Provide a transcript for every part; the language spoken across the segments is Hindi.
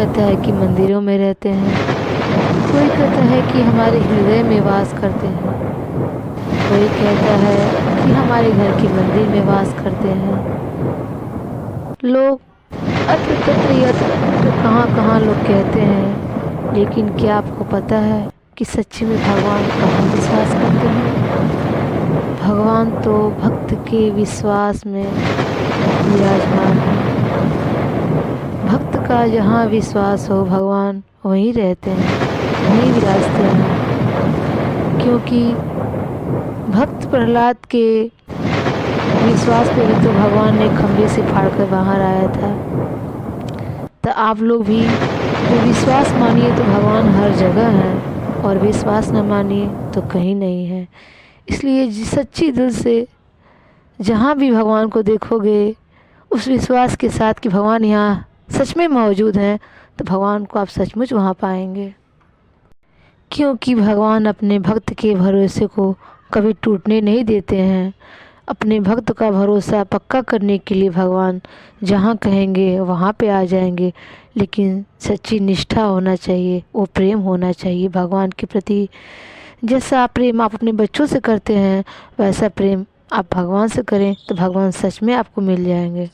कहता है कि मंदिरों में रहते हैं, कोई कहता है कि हमारे हृदय में वास करते हैं, कोई कहता है कि हमारे घर के मंदिर में वास करते हैं। लोग अत्र तत्र यत्र तत्र कहाँ कहाँ लोग कहते हैं, लेकिन क्या आपको पता है कि सच्ची में भगवान कहाँ विश्वास करते हैं? भगवान तो भक्त के विश्वास में विराजमान है। भक्त का जहाँ विश्वास हो भगवान वहीं रहते हैं, वहीं विराजते हैं। क्योंकि भक्त प्रहलाद के विश्वास पे भी तो भगवान ने खंभे से फाड़ कर बाहर आया था। तो आप लोग भी जो विश्वास मानिए तो भगवान हर जगह है, और विश्वास न मानिए तो कहीं नहीं है। इसलिए सच्ची दिल से जहाँ भी भगवान को देखोगे, उस विश्वास के साथ कि भगवान यहाँ सच में मौजूद हैं, तो भगवान को आप सचमुच वहाँ पाएंगे। क्योंकि भगवान अपने भक्त के भरोसे को कभी टूटने नहीं देते हैं। अपने भक्त का भरोसा पक्का करने के लिए भगवान जहाँ कहेंगे वहाँ पे आ जाएंगे। लेकिन सच्ची निष्ठा होना चाहिए, वो प्रेम होना चाहिए भगवान के प्रति। जैसा प्रेम आप अपने बच्चों से करते हैं, वैसा प्रेम आप भगवान से करें तो भगवान सच में आपको मिल जाएंगे।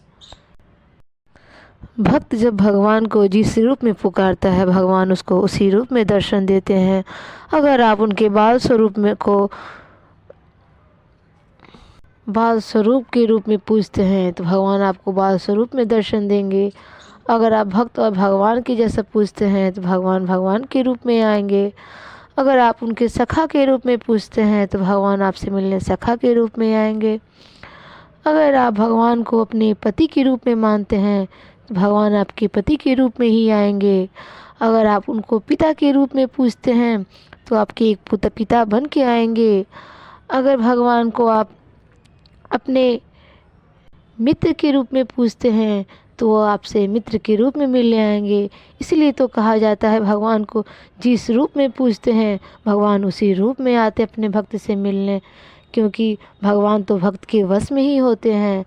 भक्त जब भगवान को जिस रूप में पुकारता है, भगवान उसको उसी रूप में दर्शन देते हैं। अगर आप उनके बाल स्वरूप के रूप में पूजते हैं तो भगवान आपको बाल स्वरूप में दर्शन देंगे। अगर आप भक्त और भगवान के जैसा पूजते हैं तो भगवान भगवान के रूप में आएंगे। अगर आप उनके सखा के रूप में पूजते हैं तो भगवान आपसे मिलने सखा के रूप में आएंगे। अगर आप भगवान को अपने पति के रूप में मानते हैं तो भगवान आपके पति के रूप में ही आएंगे। अगर आप उनको पिता के रूप में पूजते हैं तो आपके एक पिता बन के आएंगे। अगर भगवान को आप अपने मित्र के रूप में पूजते हैं तो वो आपसे मित्र के रूप में मिलने आएंगे। इसलिए तो कहा जाता है भगवान को जिस रूप में पूजते हैं भगवान उसी रूप में आते अपने भक्त से मिलने। क्योंकि भगवान तो भक्त के वश में ही होते हैं।